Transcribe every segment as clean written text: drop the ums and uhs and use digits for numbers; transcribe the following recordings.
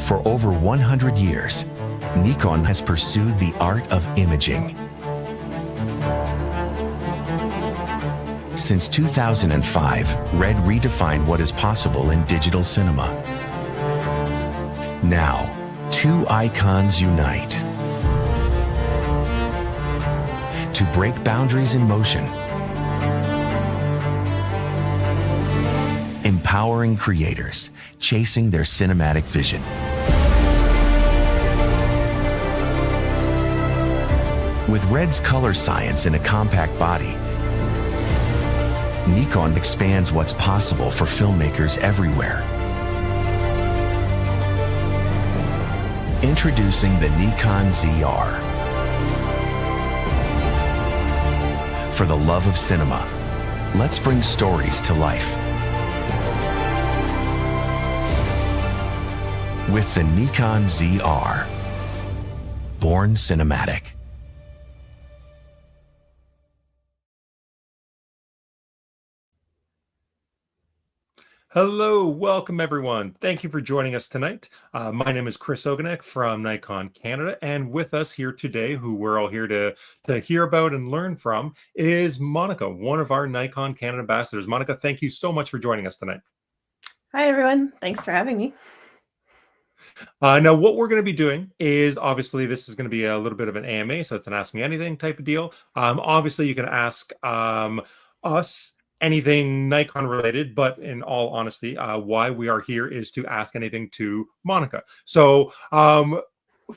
For over 100 years, Nikon has pursued the art of imaging. Since 2005, Red redefined what is possible in digital cinema. Now, two icons unite to break boundaries in motion, empowering creators, chasing their cinematic vision. With Red's color science in a compact body, Nikon expands what's possible for filmmakers everywhere. Introducing the Nikon ZR. For the love of cinema, let's bring stories to life. With the Nikon ZR. Born cinematic. Hello, welcome everyone. Thank you for joining us tonight. My name is Chris Ogonek from Nikon Canada, and with us here today, who we're all here to hear about and learn from, is Monika, one of our Nikon Canada ambassadors. Monika, thank you so much for joining us tonight. Hi everyone, thanks for having me. Now, what we're going to be doing is, obviously, this is going to be a little bit of an AMA, so it's an Ask Me Anything type of deal. Obviously, you can ask us anything Nikon related, but in all honesty, why we are here is to ask anything to Monika. So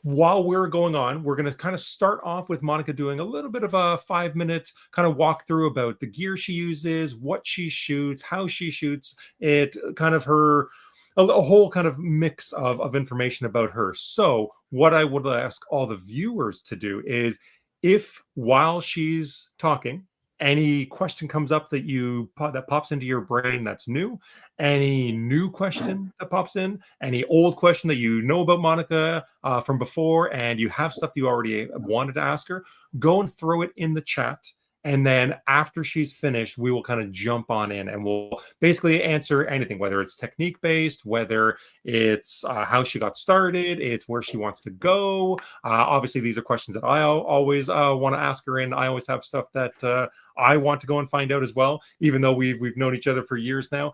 while we're going on, we're going to kind of start off with Monika doing a little bit of a 5-minute kind of walkthrough about the gear she uses, what she shoots, how she shoots it, kind of her, a whole kind of mix of information about her. So what I would ask all the viewers to do is, if while she's talking, any question comes up that pops into your brain that's new, any new question that pops in, any old question that you know about Monika from before, and you have stuff you already wanted to ask her, go and throw it in the chat. And then after she's finished, we will kind of jump on in and we'll basically answer anything, whether it's technique based, whether it's how she got started, it's where she wants to go. Obviously, these are questions that I always want to ask her, and I always have stuff that I want to go and find out as well, even though we've known each other for years now.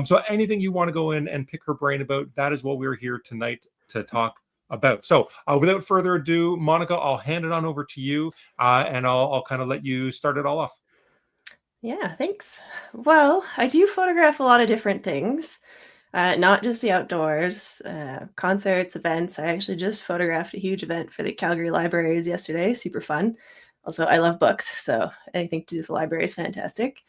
So anything you want to go in and pick her brain about, that is what we're here tonight to talk about. So without further ado, Monika, I'll hand it on over to you, and I'll kind of let you start it all off. Yeah, thanks. Well, I do photograph a lot of different things, not just the outdoors, concerts, events. I actually just photographed a huge event for the Calgary Libraries yesterday. Super fun. Also, I love books, so anything to do with the library is fantastic.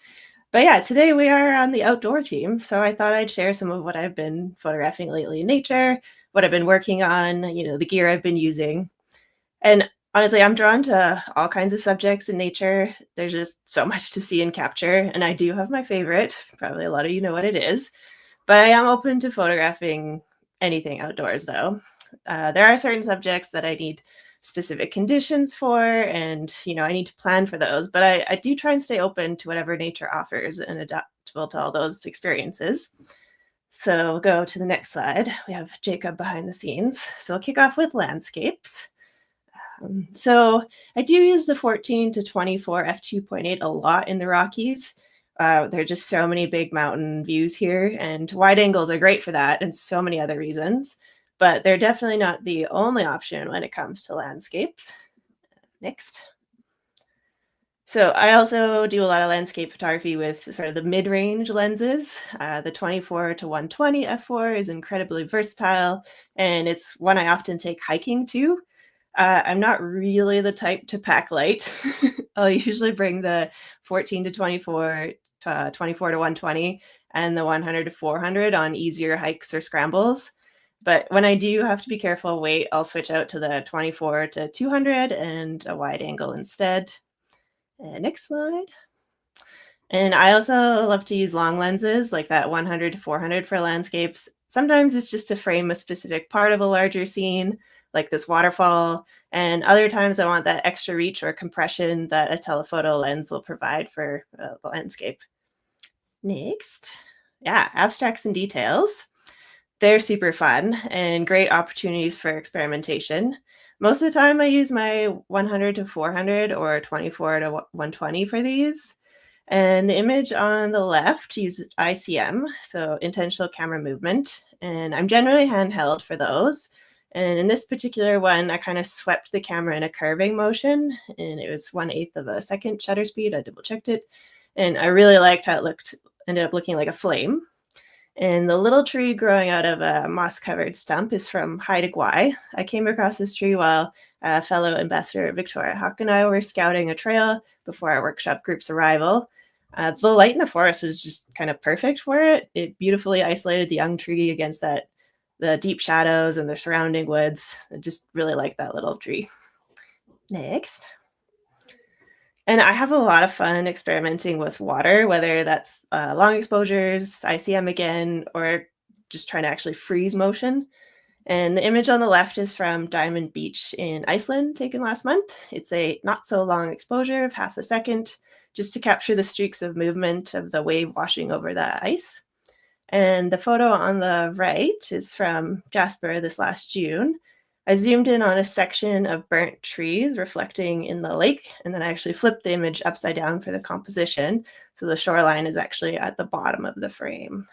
But yeah, today we are on the outdoor theme, so I thought I'd share some of what I've been photographing lately in nature, what I've been working on, the gear I've been using. And honestly, I'm drawn to all kinds of subjects in nature. There's just so much to see and capture, and I do have my favorite. Probably a lot of you know what it is, but I am open to photographing anything outdoors, though. There are certain subjects that I need specific conditions for, and I need to plan for those, but I do try and stay open to whatever nature offers and adaptable to all those experiences. So we'll go to the next slide. We have Jacob behind the scenes. So I'll kick off with landscapes. So I do use the 14 to 24 f2.8 a lot in the Rockies. There are just so many big mountain views here, and wide angles are great for that and so many other reasons, but they're definitely not the only option when it comes to landscapes. Next. So I also do a lot of landscape photography with sort of the mid-range lenses. The 24 to 120 f4 is incredibly versatile, and it's one I often take hiking too. I'm not really the type to pack light. I'll usually bring the 14 to 24, 24 to 120, and the 100 to 400 on easier hikes or scrambles. But when I do have to be careful of weight, I'll switch out to the 24 to 200 and a wide angle instead. Next slide. And I also love to use long lenses like that 100 to 400 for landscapes. Sometimes it's just to frame a specific part of a larger scene, like this waterfall. And other times I want that extra reach or compression that a telephoto lens will provide for the landscape. Next. Yeah, abstracts and details. They're super fun and great opportunities for experimentation. Most of the time, I use my 100 to 400 or 24 to 120 for these. And the image on the left uses ICM, so intentional camera movement. And I'm generally handheld for those. And in this particular one, I kind of swept the camera in a curving motion, and it was 1/8 of a second shutter speed. I double checked it. And I really liked how it looked, ended up looking like a flame. And the little tree growing out of a moss-covered stump is from Haida Gwaii. I came across this tree while a fellow ambassador Victoria Hawk and I were scouting a trail before our workshop group's arrival. The light in the forest was just kind of perfect for it. It beautifully isolated the young tree against the deep shadows and the surrounding woods. I just really like that little tree. Next. And I have a lot of fun experimenting with water, whether that's long exposures, ICM again, or just trying to actually freeze motion. And the image on the left is from Diamond Beach in Iceland, taken last month. It's a not so long exposure of half a second, just to capture the streaks of movement of the wave washing over the ice. And the photo on the right is from Jasper this last June. I zoomed in on a section of burnt trees reflecting in the lake, and then I actually flipped the image upside down for the composition. So the shoreline is actually at the bottom of the frame.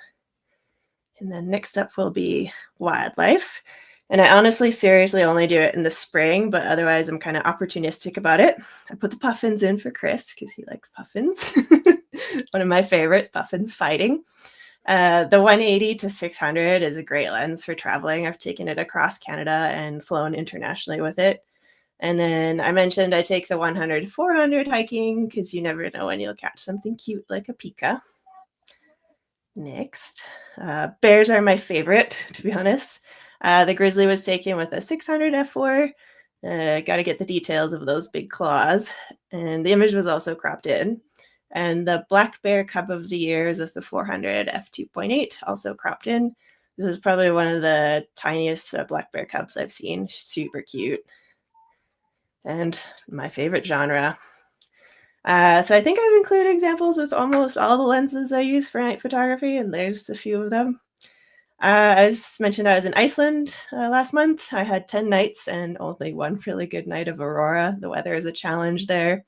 And then next up will be wildlife. And I honestly, seriously only do it in the spring, but otherwise I'm kind of opportunistic about it. I put the puffins in for Chris because he likes puffins. One of my favorites, puffins fighting. The 180 to 600 is a great lens for traveling. I've taken it across Canada and flown internationally with it. And then I mentioned I take the 100 to 400 hiking because you never know when you'll catch something cute like a pika. Next, bears are my favorite, to be honest. The grizzly was taken with a 600 f4. Got to get the details of those big claws. And the image was also cropped in. And the black bear cub of the year is with the 400 f2.8, also cropped in. This is probably one of the tiniest black bear cubs I've seen. Super cute. And my favorite genre. So I think I've included examples with almost all the lenses I use for night photography, and there's a few of them. As mentioned, I was in Iceland last month. I had 10 nights and only one really good night of aurora. The weather is a challenge there.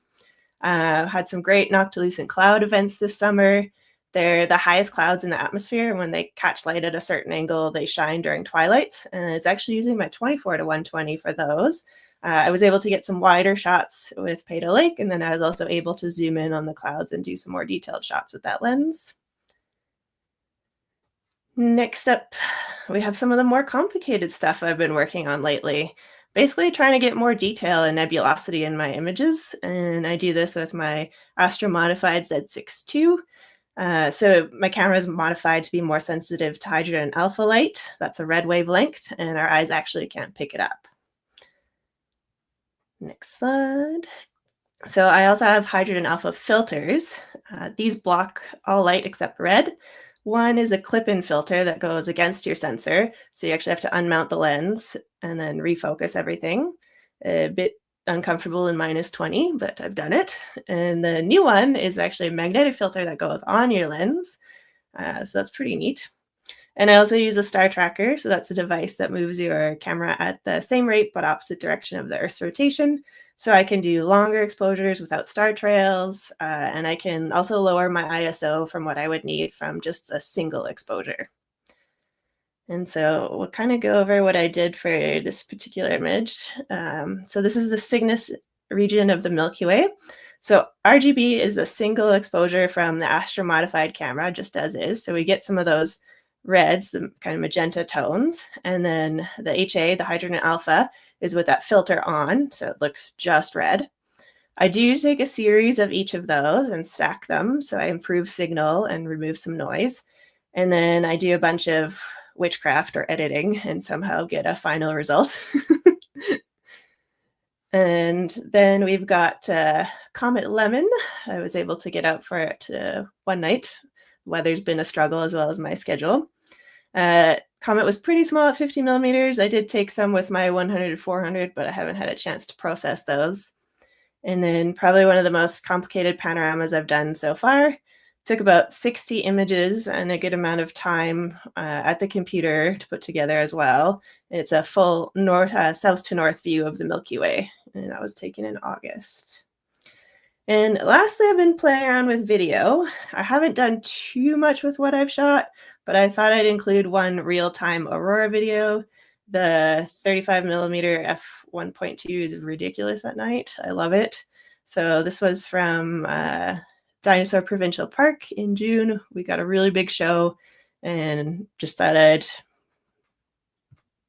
Had some great noctilucent cloud events this summer. They're the highest clouds in the atmosphere, and when they catch light at a certain angle, they shine during twilight. And it's actually using my 24 to 120 for those. I was able to get some wider shots with Peyto Lake, and then I was also able to zoom in on the clouds and do some more detailed shots with that lens. Next up, we have some of the more complicated stuff I've been working on lately. Basically trying to get more detail and nebulosity in my images, and I do this with my Astro-modified Z6 II. So my camera is modified to be more sensitive to hydrogen alpha light. That's a red wavelength, and our eyes actually can't pick it up. Next slide. So I also have hydrogen alpha filters. These block all light except red. One is a clip-in filter that goes against your sensor, so you actually have to unmount the lens and then refocus everything. A bit uncomfortable in -20, but I've done it. And the new one is actually a magnetic filter that goes on your lens, so that's pretty neat. And I also use a star tracker, so that's a device that moves your camera at the same rate but opposite direction of the Earth's rotation. So I can do longer exposures without star trails, and I can also lower my ISO from what I would need from just a single exposure. And so we'll kind of go over what I did for this particular image. So this is the Cygnus region of the Milky Way. So RGB is a single exposure from the Astro-modified camera, just as is. So we get some of those reds, the kind of magenta tones, and then the HA, the hydrogen alpha, is with that filter on, so it looks just red. I do take a series of each of those and stack them, so I improve signal and remove some noise. And then I do a bunch of witchcraft or editing and somehow get a final result. And then we've got Comet Lemon. I was able to get out for it one night. Weather's been a struggle as well as my schedule. Comet was pretty small at 50 millimeters. I did take some with my 100 to 400, but I haven't had a chance to process those. And then probably one of the most complicated panoramas I've done so far. Took about 60 images and a good amount of time at the computer to put together as well. And it's a full south to north view of the Milky Way. And that was taken in August. And lastly, I've been playing around with video. I haven't done too much with what I've shot, but I thought I'd include one real-time aurora video. The 35 millimeter f1.2 is ridiculous at night. I love it. So this was from Dinosaur Provincial Park in June. We got a really big show and just thought I'd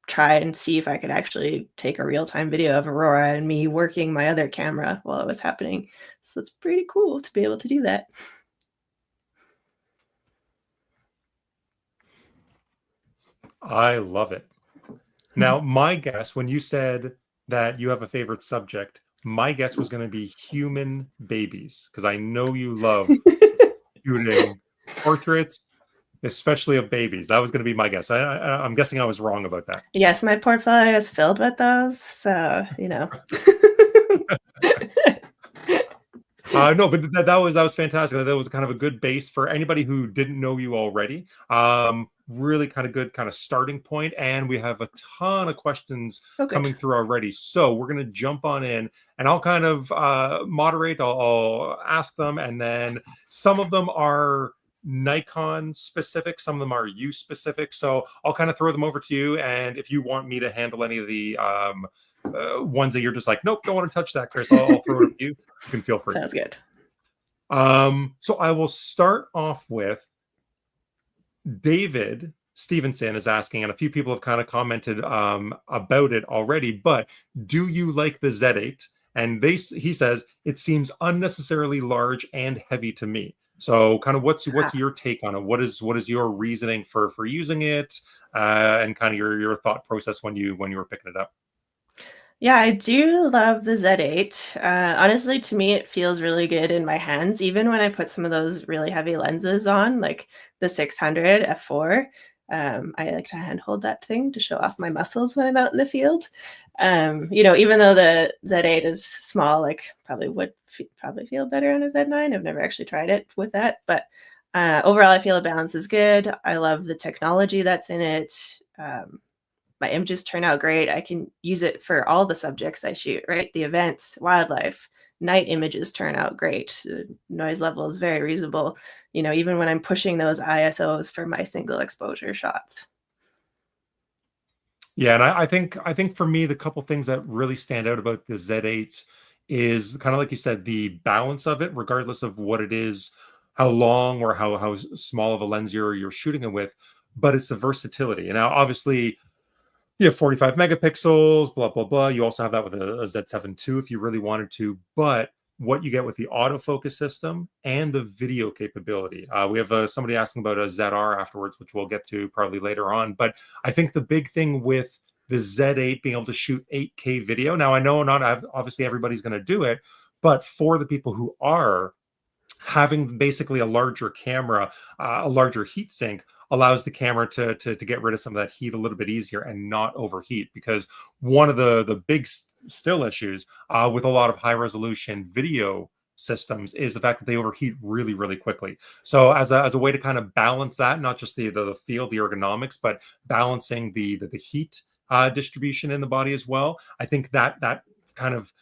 try and see if I could actually take a real-time video of aurora and me working my other camera while it was happening. So it's pretty cool to be able to do that. I love it. Now, my guess, when you said that you have a favorite subject, my guess was going to be human babies, because I know you love shooting portraits, especially of babies. That was going to be my guess. I'm guessing I was wrong about that. Yes, my portfolio is filled with those. So, you know. No, but that was fantastic. That was kind of a good base for anybody who didn't know you already. Really kind of good kind of starting point. And we have a ton of questions coming through already. So we're going to jump on in and I'll kind of moderate. I'll ask them. And then some of them are Nikon specific. Some of them are you specific. So I'll kind of throw them over to you. And if you want me to handle any of the ones that you're just like, nope, don't want to touch that, Chris, I'll throw it to you. You can feel free. Sounds good. So I will start off with David Stevenson is asking, and a few people have kind of commented about it already, but do you like the Z8? And he says, it seems unnecessarily large and heavy to me. So kind of what's your take on it? What is your reasoning for using it, and kind of your thought process when you were picking it up? Yeah, I do love the Z8. Honestly, to me, it feels really good in my hands, even when I put some of those really heavy lenses on, like the 600 f4. I like to handhold that thing to show off my muscles when I'm out in the field. You know, even though the Z8 is small, like probably would probably feel better on a Z9. I've never actually tried it with that, but overall, I feel the balance is good. I love the technology that's in it. My images turn out great. I can use it for all the subjects I shoot, right? The events, wildlife, night images turn out great. The noise level is very reasonable, you know, even when I'm pushing those ISOs for my single exposure shots. Yeah, and I think for me, the couple things that really stand out about the Z8 is kind of like you said, the balance of it, regardless of what it is, how long or how small of a lens you're shooting it with, but it's the versatility. And now, obviously, you have 45 megapixels, blah, blah, blah. You also have that with a Z7 II if you really wanted to. But what you get with the autofocus system and the video capability. We have somebody asking about a ZR afterwards, which we'll get to probably later on. But I think the big thing with the Z8 being able to shoot 8K video. Now, I know not obviously everybody's going to do it, but for the people who are, having basically a larger camera, a larger heat sink, allows the camera to get rid of some of that heat a little bit easier and not overheat. Because one of the big still issues with a lot of high resolution video systems is the fact that they overheat really, really quickly. So as a way to kind of balance that, not just the feel, the ergonomics, but balancing the heat distribution in the body as well, I think that kind of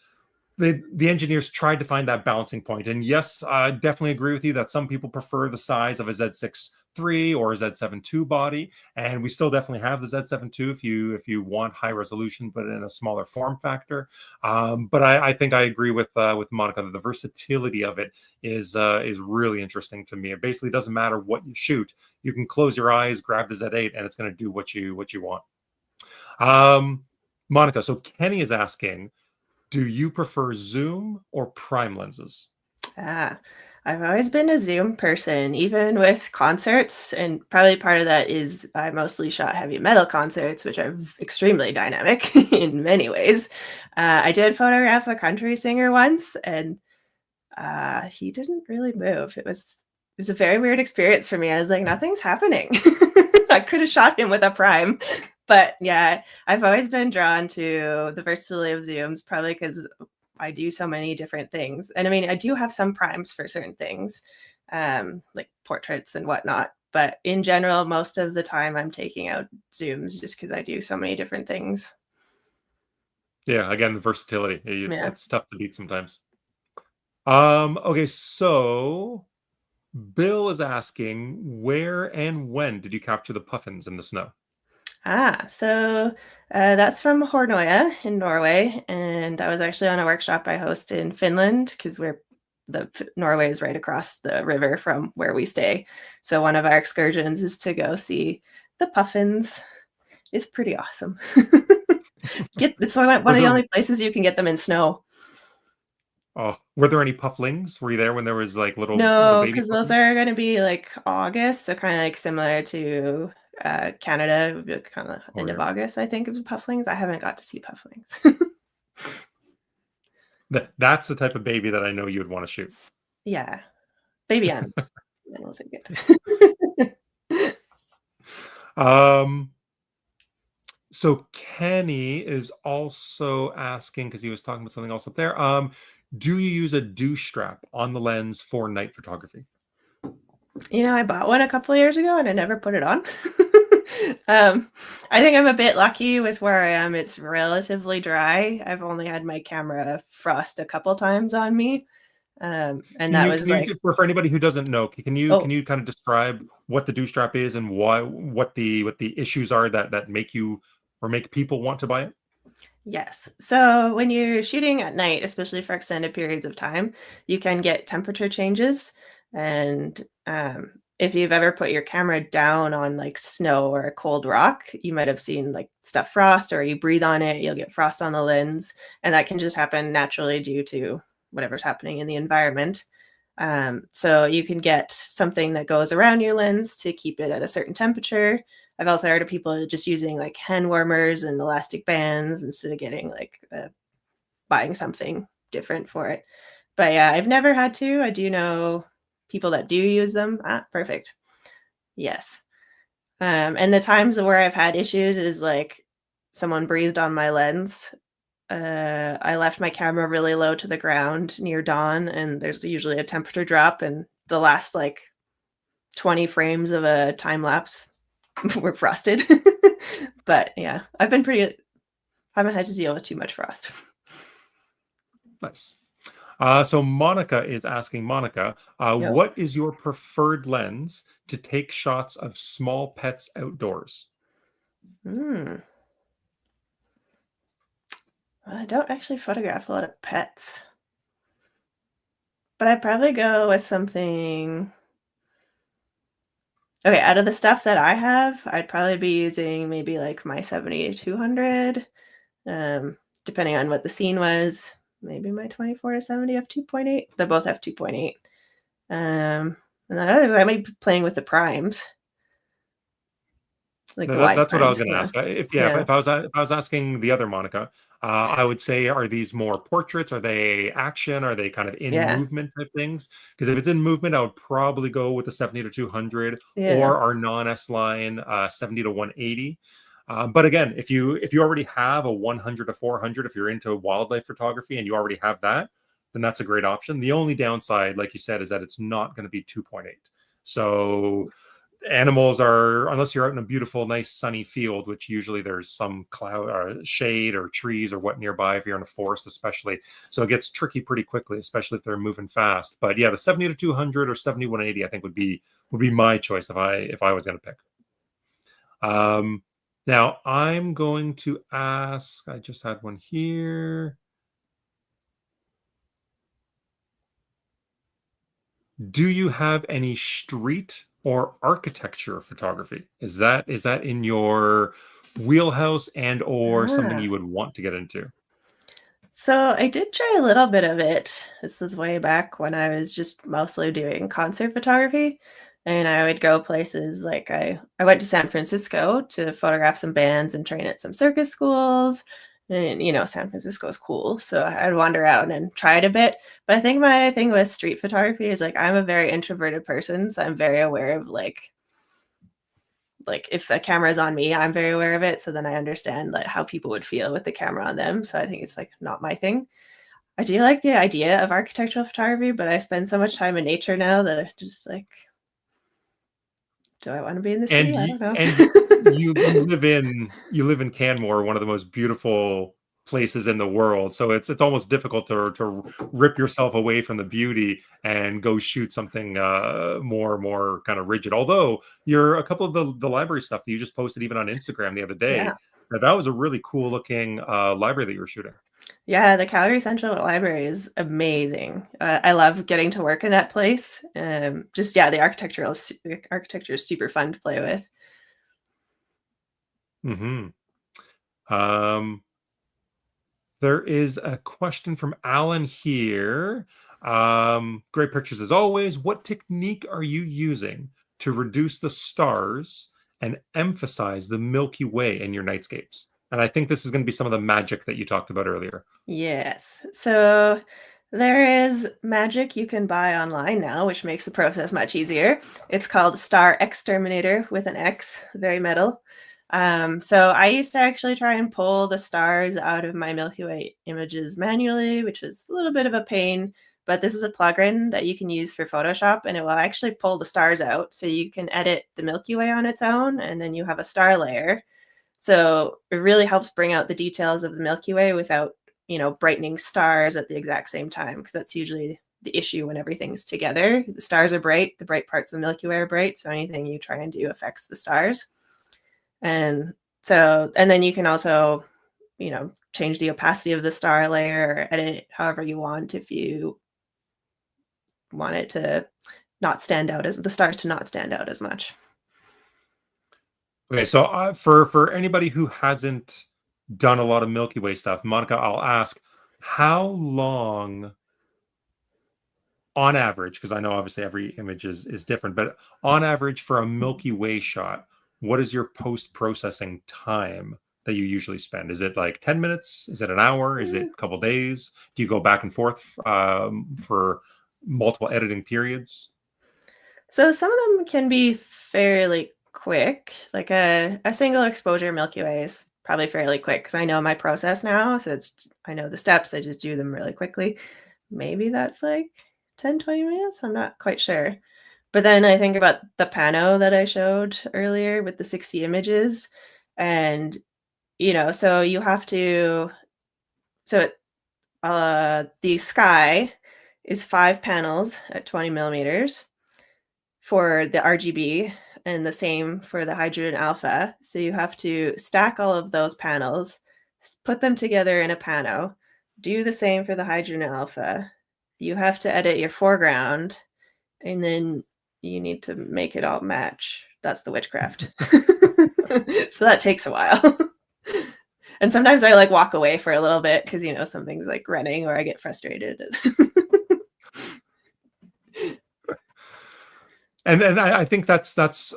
the engineers tried to find that balancing point. And yes, I definitely agree with you that some people prefer the size of a Z6 III or a Z7 II body, and we still definitely have the Z7 II if you want high resolution, but in a smaller form factor. But I think I agree with Monica that the versatility of it is really interesting to me. It basically doesn't matter what you shoot; you can close your eyes, grab the Z8, and it's going to do what you want. Monica, so Kenny is asking, do you prefer zoom or prime lenses? I've always been a zoom person, even with concerts. And probably part of that is I mostly shot heavy metal concerts, which are extremely dynamic in many ways. I did photograph a country singer once, and he didn't really move. It was a very weird experience for me. I was like, nothing's happening. I could have shot him with a prime. But yeah, I've always been drawn to the versatility of zooms, probably because I do so many different things. And I mean, I do have some primes for certain things. like portraits and whatnot. But in general, most of the time I'm taking out zooms just because I do so many different things. Yeah, again, the versatility. Yeah. It's tough to beat sometimes. Okay, so Bill is asking, where and when did you capture the puffins in the snow? So that's from Hornoya in Norway, and I was actually on a workshop I host in Finland because Norway is right across the river from where we stay. So one of our excursions is to go see the puffins. It's pretty awesome. It's one of Were the there only places you can get them in snow. were there any pufflings? Were you there when there was like little No, baby because those puffins? are going to be like August, so kind of like similar to Canada. It would be kind of Oh end of yeah. August, I think, of pufflings. I haven't got to see pufflings. That's the type of baby that I know you would want to shoot. Yeah, baby on. That was good. Um, so Kenny is also asking, because he was talking about something else up there. Do you use a dew strap on the lens for night photography? I bought one a couple of years ago and I never put it on. I think I'm a bit lucky with where I am. It's relatively dry. I've only had my camera frost a couple times on me. And that was like, For anybody who doesn't know, can you oh, kind of describe what the dew strap is and what the issues are that make you or make people want to buy it? yes. So when you're shooting at night, especially for extended periods of time, you can get temperature changes. And if you've ever put your camera down on like snow or a cold rock, you might have seen like stuff frost, or you breathe on it, you'll get frost on the lens. And that can just happen naturally due to whatever's happening in the environment. So you can get something that goes around your lens to keep it at a certain temperature. I've also heard of people just using like hand warmers and elastic bands instead of getting like buying something different for it. But yeah, I've never had to. I do know people that do use them. Perfect. Yes. And the times where I've had issues is like someone breathed on my lens. I left my camera really low to the ground near dawn, and there's usually a temperature drop, and the last like 20 frames of a time lapse were frosted. But yeah, haven't had to deal with too much frost. Nice. So Monica is asking, Monica, Yep. what is your preferred lens to take shots of small pets outdoors? I don't actually photograph a lot of pets, but I'd probably go with something. Okay, out of the stuff that I have, I'd probably be using maybe like my 70-200, depending on what the scene was. Maybe my 24-70 f2.8. They both have 2.8. And then I might be playing with the primes, like the wide That's what I was primes. going to Yeah, ask. yeah, If I was asking the other Monica, I would say, are these more portraits? Are they action? Are they kind of in yeah, movement type things? Because if it's in movement, I would probably go with the 70-200 yeah, or our non-S line 70-180. But again, if you already have a 100-400, if you're into wildlife photography and you already have that, then that's a great option. The only downside, like you said, is that it's not going to be 2.8. So animals are, unless you're out in a beautiful, nice, sunny field, which usually there's some cloud or shade or trees or what nearby, if you're in a forest, especially. So it gets tricky pretty quickly, especially if they're moving fast. But yeah, the 70-200 or 70-180, I think would be my choice if I was going to pick. Now I'm going to ask, I just had one here. Do you have any street or architecture photography? Is that in your wheelhouse and or something ah. you would want to get into? So I did try a little bit of it. This is way back when I was just mostly doing concert photography. And I would go places like I went to San Francisco to photograph some bands and train at some circus schools. And San Francisco is cool. So I'd wander out and try it a bit. But I think my thing with street photography is like I'm a very introverted person. So I'm very aware of like if a camera is on me, I'm very aware of it. So then I understand like how people would feel with the camera on them. So I think it's like not my thing. I do like the idea of architectural photography, but I spend so much time in nature now that I just like, do I want to be in the And city? I don't know. you live in Canmore, one of the most beautiful places in the world. So it's almost difficult to rip yourself away from the beauty and go shoot something more kind of rigid. Although you're a couple of the library stuff that you just posted even on Instagram the other Yeah. day, that was a really cool looking library that you were shooting. Yeah, the Calgary Central Library is amazing. I love getting to work in that place. Just yeah, the architecture is super fun to play with. Hmm. Um, There is a question from Alan here. Great pictures as always. What technique are you using to reduce the stars and emphasize the Milky Way in your nightscapes? And I think this is going to be some of the magic that you talked about earlier. Yes. So there is magic you can buy online now, which makes the process much easier. It's called Star Exterminator with an X, very metal. So I used to actually try and pull the stars out of my Milky Way images manually, which was a little bit of a pain. But this is a plugin that you can use for Photoshop, and it will actually pull the stars out. So you can edit the Milky Way on its own, and then you have a star layer. So it really helps bring out the details of the Milky Way without, brightening stars at the exact same time, because that's usually the issue when everything's together. The stars are bright, the bright parts of the Milky Way are bright, so anything you try and do affects the stars. And and then you can also, change the opacity of the star layer or edit it however you want if you want it to not stand out as the stars to not stand out as much. Okay, so for anybody who hasn't done a lot of Milky Way stuff, Monica, I'll ask, how long on average, because I know obviously every image is different, but on average for a Milky Way shot, what is your post-processing time that you usually spend? Is it like 10 minutes? Is it an hour? Is it a couple days? Do you go back and forth for multiple editing periods? So some of them can be fairly quick, like a single exposure Milky Way is probably fairly quick because I know my process now. So I know the steps, I just do them really quickly. Maybe that's like 10-20 minutes. I'm not quite sure. But then I think about the pano that I showed earlier with the 60 images. And, so you have to, so the sky is 5 panels at 20 millimeters for the RGB and the same for the hydrogen alpha. So you have to stack all of those panels, put them together in a pano, do the same for the hydrogen alpha. You have to edit your foreground, and then you need to make it all match. That's the witchcraft. So that takes a while. And sometimes I like walk away for a little bit because, something's like running or I get frustrated. And I think that's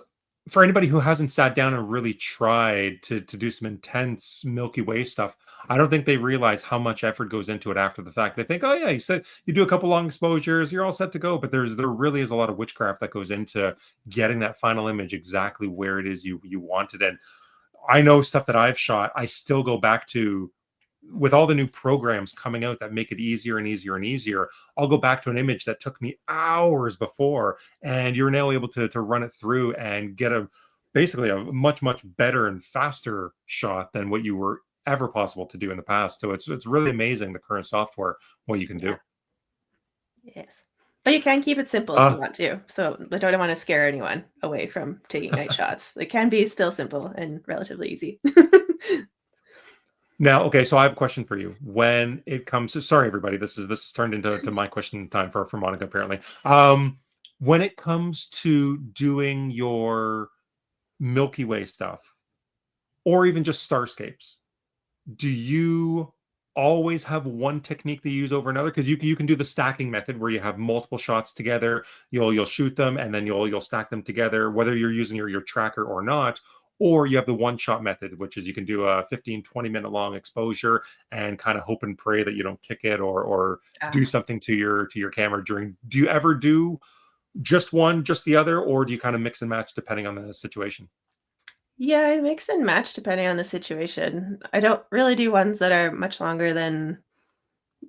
for anybody who hasn't sat down and really tried to do some intense Milky Way stuff. I don't think they realize how much effort goes into it after the fact. They think, oh yeah, you said you do a couple long exposures, you're all set to go. But there really is a lot of witchcraft that goes into getting that final image exactly where it is you wanted. And I know stuff that I've shot, I still go back to with all the new programs coming out that make it easier and easier and easier. I'll go back to an image that took me hours before, and you're now able to run it through and get basically a much better and faster shot than what you were ever possible to do in the past. So it's really amazing, the current software, what you can do. Yes. But you can keep it simple if you want to. So I don't want to scare anyone away from taking night shots. It can be still simple and relatively easy. Now, okay, so I have a question for you. When it comes to, sorry everybody, this is turned into my question time for Monica apparently. When it comes to doing your Milky Way stuff, or even just starscapes, do you always have one technique that you use over another? Because you can do the stacking method where you have multiple shots together. You'll shoot them and then you'll stack them together, whether you're using your tracker or not. Or you have the one shot method, which is you can do a 15-20 minute long exposure and kind of hope and pray that you don't kick it or do something to your camera during. Do you ever do just one, just the other, or do you kind of mix and match depending on the situation? Yeah, I mix and match depending on the situation. I don't really do ones that are much longer than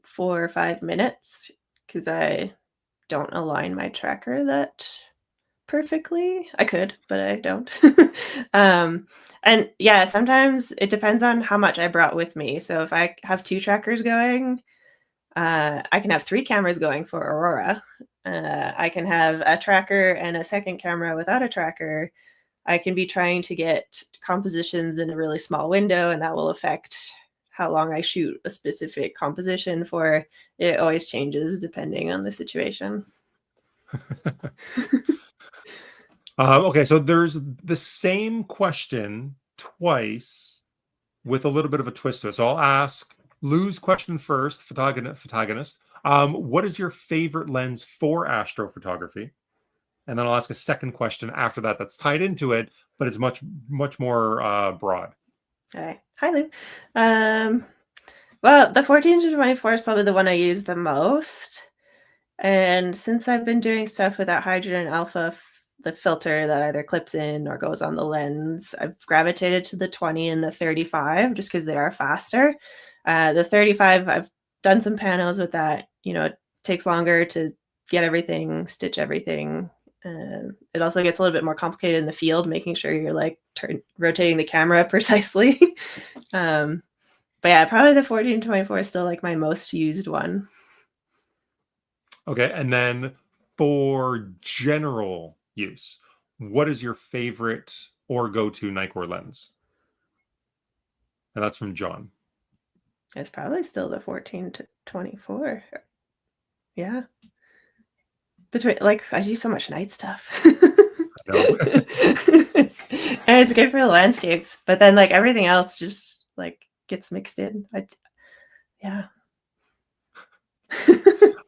4 or 5 minutes because I don't align my tracker that perfectly. I could, but I don't. And yeah, sometimes it depends on how much I brought with me. So if I have 2 trackers going, I can have 3 cameras going for aurora. I can have a tracker and a second camera without a tracker. I can be trying to get compositions in a really small window, and that will affect how long I shoot a specific composition for. It always changes depending on the situation. Okay, so there's the same question twice with a little bit of a twist to it. So I'll ask Lou's question first, photogonist. What is your favorite lens for astrophotography? And then I'll ask a second question after that that's tied into it, but it's much more broad. Okay. Hi, Lou. Well, the 14-24 is probably the one I use the most. And since I've been doing stuff with that hydrogen alpha, the filter that either clips in or goes on the lens, I've gravitated to the 20 and the 35 just because they are faster. The 35, I've done some panos with that. It takes longer to get everything, stitch everything. It also gets a little bit more complicated in the field, making sure you're like rotating the camera precisely. But yeah, probably the 14-24 is still like my most used one. Okay, and then for general use, what is your favorite or go-to Nikkor lens? And that's from John. It's probably still the 14-24. Yeah. Between I do so much night stuff. No. And it's good for the landscapes, but then everything else just gets mixed in. Yeah.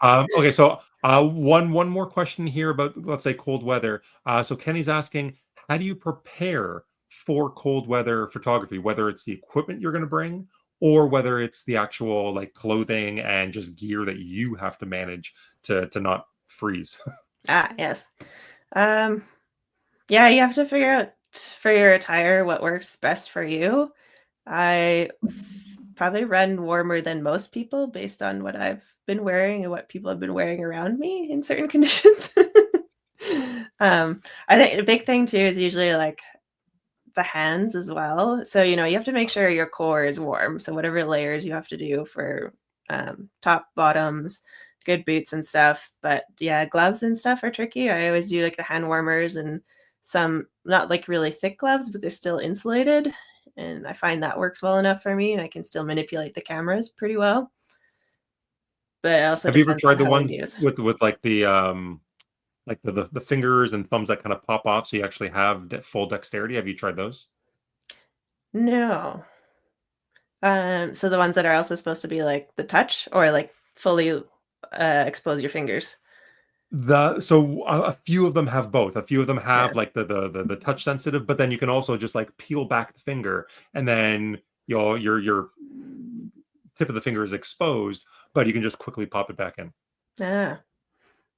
Okay, so one more question here about, let's say, cold weather. So Kenny's asking, how do you prepare for cold weather photography, whether it's the equipment you're going to bring or whether it's the actual clothing and just gear that you have to manage to not freeze? Yes. Yeah, you have to figure out for your attire what works best for you. I probably run warmer than most people based on what I've been wearing and what people have been wearing around me in certain conditions. I think the big thing too is usually the hands as well. So, you have to make sure your core is warm. So whatever layers you have to do for top, bottoms, good boots and stuff. But yeah, gloves and stuff are tricky. I always do the hand warmers and some not really thick gloves, but they're still insulated. And I find that works well enough for me, and I can still manipulate the cameras pretty well. But it also Have you ever tried the how ones use. with the fingers and thumbs that kind of pop off so you actually have full dexterity? Have you tried those? No. So the ones that are also supposed to be the touch or fully expose your fingers. So a few of them have both. A few of them have Yeah. the touch sensitive, but then you can also just peel back the finger, and then your tip of the finger is exposed, but you can just quickly pop it back in. Yeah.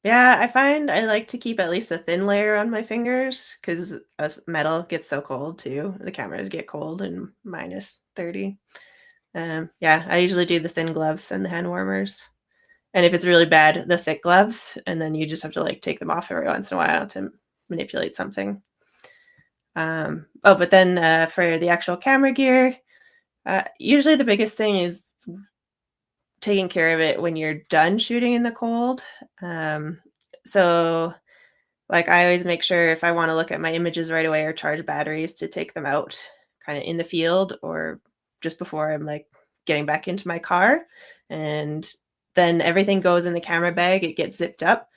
Yeah, I find I like to keep at least a thin layer on my fingers because as metal gets so cold too. The cameras get cold and -30. Yeah, I usually do the thin gloves and the hand warmers. And if it's really bad, the thick gloves, and then you just have to take them off every once in a while to manipulate something. But then for the actual camera gear, usually the biggest thing is taking care of it when you're done shooting in the cold. So I always make sure if I want to look at my images right away or charge batteries to take them out kind of in the field or just before I'm getting back into my car. And then everything goes in the camera bag. It gets zipped up.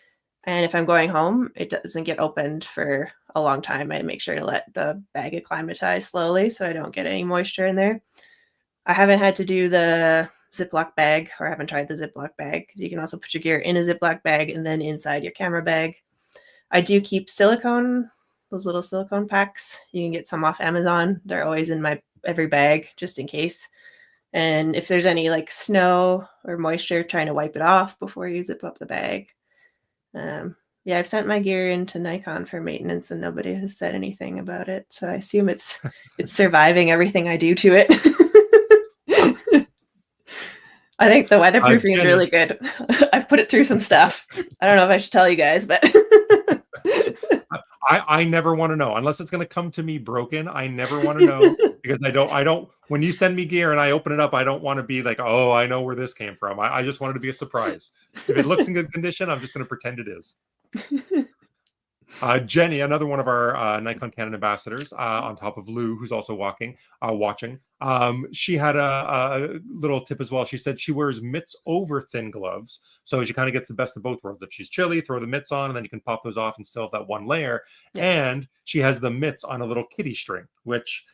And if I'm going home, it doesn't get opened for a long time. I make sure to let the bag acclimatize slowly so I don't get any moisture in there. I haven't had to do the Ziploc bag, or I haven't tried the Ziploc bag because you can also put your gear in a Ziploc bag and then inside your camera bag. I do keep those little silicone packs. You can get some off Amazon. They're always in my every bag just in case. And if there's any snow or moisture, trying to wipe it off before you zip up the bag. Yeah, I've sent my gear into Nikon for maintenance and nobody has said anything about it. So I assume it's surviving everything I do to it. I think the weatherproofing is Jenny, really good. I've put it through some stuff. I don't know if I should tell you guys, but I never want to know unless it's going to come to me broken. I never want to know because I don't, when you send me gear and I open it up, I don't want to be like, oh, I know where this came from. I just want it to be a surprise. If it looks in good condition, I'm just going to pretend it is. Jenny, another one of our Nikon Canon ambassadors, on top of Lou, who's also watching. She had a little tip as well. She said she wears mitts over thin gloves, so she kind of gets the best of both worlds. If she's chilly, throw the mitts on, and then you can pop those off and still have that one layer. Yeah. And she has the mitts on a little kitty string, which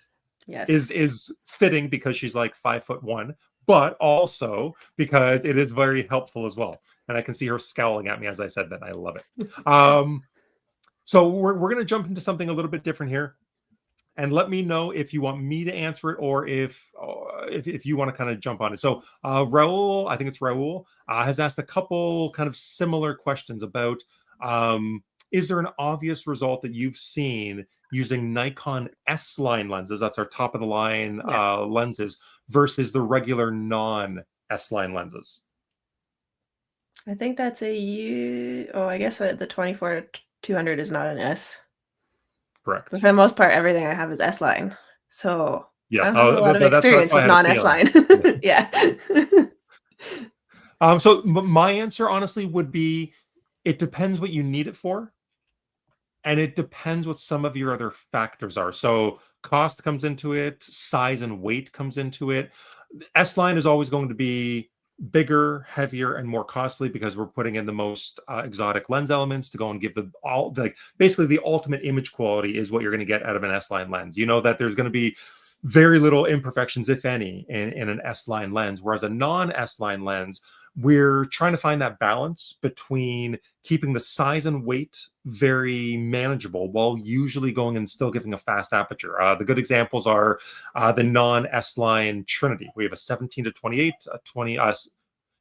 yes, is fitting because she's like 5'1", but also because it is very helpful as well. And I can see her scowling at me as I said that. I love it. So we're going to jump into something a little bit different here, and let me know if you want me to answer it or if you want to kind of jump on it. So Raul, I think it's Raul, has asked a couple kind of similar questions about is there an obvious result that you've seen using Nikon S-line lenses, that's our top of the line lenses, versus the regular non-S-line lenses? I think that's a U. Oh, I guess the 24-200 is not an S. Correct. But for the most part, everything I have is S-line. So yes, I have a lot of experience with non-S-line. Yeah. So my answer honestly would be, it depends what you need it for. And it depends what some of your other factors are. So cost comes into it, size and weight comes into it. S-line is always going to be bigger, heavier, and more costly because we're putting in the most exotic lens elements to go and give basically the ultimate image quality is what you're going to get out of an S-line lens. You know that there's going to be very little imperfections, if any, in an S-line lens, whereas a non-S-line lens, we're trying to find that balance between keeping the size and weight very manageable while usually going and still giving a fast aperture. The good examples are the non-S-line Trinity. We have a 17-28, a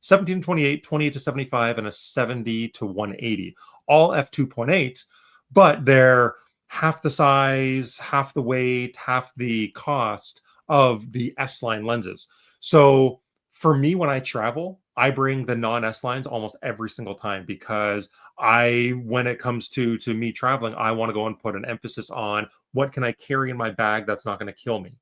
17-28, 28-75, and a 70-180, all f2.8, but they're half the size, half the weight, half the cost of the S-line lenses. So for me, when I travel, I bring the non-S lines almost every single time because when it comes to me traveling, I want to go and put an emphasis on what can I carry in my bag that's not going to kill me.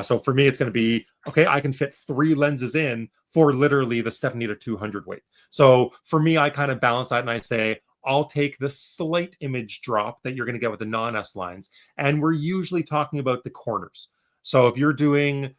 So for me, it's going to be, okay, I can fit 3 lenses in for literally the 70-200 weight. So for me, I kind of balance that and I say, I'll take the slight image drop that you're going to get with the non-S lines. And we're usually talking about the corners. So if you're going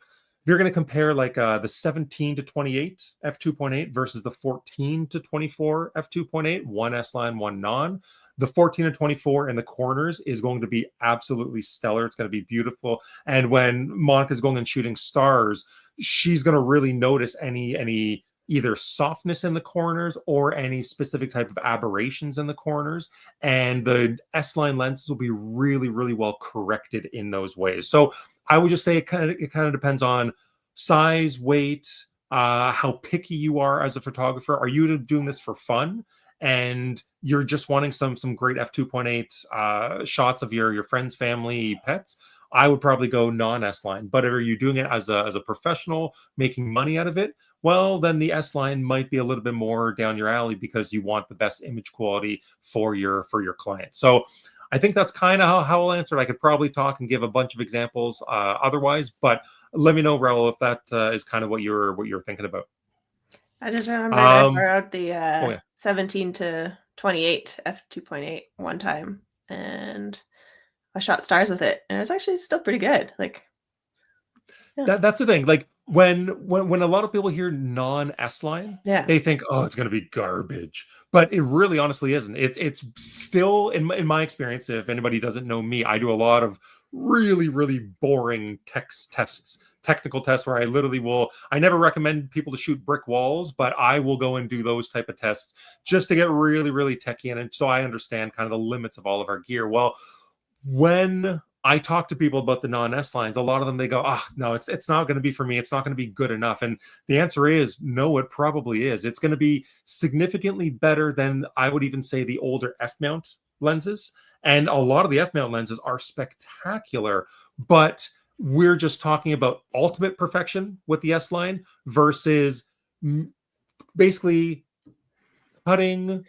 to compare like the 17-28 f2.8 versus the 14-24 f2.8, one S-line, one non, the 14-24 in the corners is going to be absolutely stellar. It's going to be beautiful. And when Monika's going and shooting stars, she's going to really notice any either softness in the corners or any specific type of aberrations in the corners. And the S-line lenses will be really, really well corrected in those ways. So I would just say it kind of depends on size, weight, how picky you are as a photographer. Are you doing this for fun and you're just wanting some great f2.8 shots of your friends, family, pets? I would probably go non-S-line. But are you doing it as a professional, making money out of it? Well, then the S-line might be a little bit more down your alley because you want the best image quality for your client. So I think that's kind of how I'll answer it. I could probably talk and give a bunch of examples otherwise, but let me know, Raul, if that is kind of what you're thinking about. I just remember I borrowed the 17-28 f2.8 one time, and I shot stars with it, and it was actually still pretty good. Like, yeah. That's the thing. Like when a lot of people hear non-S-line, they think, oh, it's going to be garbage. But it really honestly isn't. It's still, in my experience, if anybody doesn't know me, I do a lot of really, really boring technical tests where I literally I never recommend people to shoot brick walls, but I will go and do those type of tests just to get really, really techie in it. So I understand kind of the limits of all of our gear. Well, when I talk to people about the non-S lines, a lot of them, they go, no, it's not going to be for me. It's not going to be good enough. And the answer is no, it probably is. It's going to be significantly better than, I would even say, the older F-mount lenses. And a lot of the F-mount lenses are spectacular, but we're just talking about ultimate perfection with the S-line versus basically cutting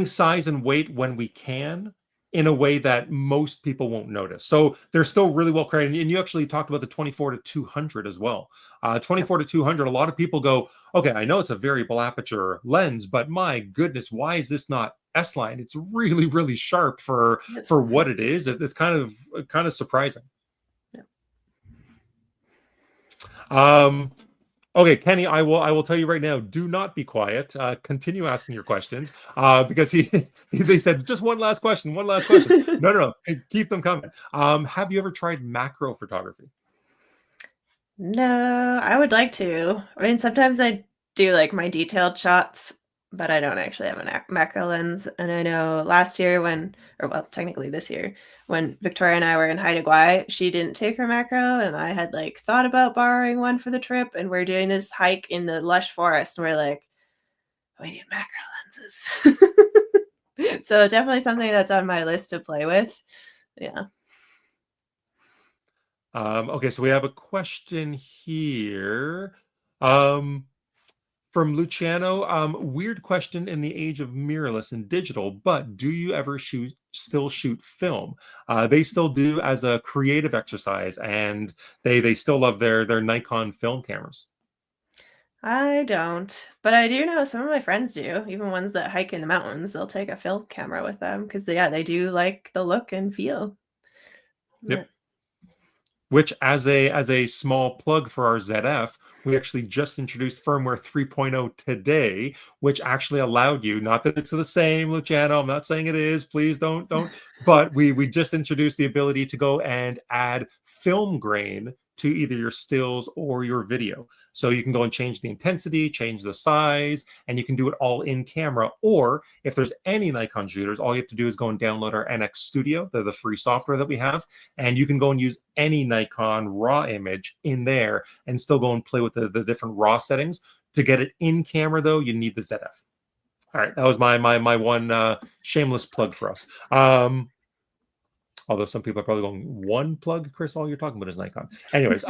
size and weight when we can in a way that most people won't notice. So they're still really well created. And you actually talked about the 24 to 200 as well. 24 to 200, a lot of people go, okay, I know it's a variable aperture lens, but my goodness, why is this not S-line? It's really, really sharp for what it is. It's kind of surprising. Okay, Kenny, I will tell you right now, do not be quiet. Continue asking your questions because they said just one last question. No. Keep them coming. Have you ever tried macro photography? No, I would like to. I mean, sometimes I do like my detailed shots, but I don't actually have a macro lens. And I know last year or well, technically this year, when Victoria and I were in Haida Gwaii, she didn't take her macro, and I had like thought about borrowing one for the trip. And we're doing this hike in the lush forest, and we're like, we need macro lenses. So definitely something that's on my list to play with. Yeah. Okay, so we have a question here from Luciano. Weird question in the age of mirrorless and digital, but do you ever still shoot film? They still do as a creative exercise, and they still love their Nikon film cameras. I don't, but I do know some of my friends do, even ones that hike in the mountains. They'll take a film camera with them because they do like the look and feel. Yep. Which, as a small plug for our ZF, we actually just introduced firmware 3.0 today, which actually allowed you, not that it's the same, Luciano, I'm not saying it is, please don't, but we just introduced the ability to go and add film grain to either your stills or your video. So you can go and change the intensity, change the size, and you can do it all in camera. Or if there's any Nikon shooters, all you have to do is go and download our NX Studio, the free software that we have, and you can go and use any Nikon RAW image in there and still go and play with the different RAW settings. To get it in camera, though, you need the ZF. All right, that was my one shameless plug for us. Although some people are probably going, one plug, Chris, all you're talking about is Nikon. Anyways,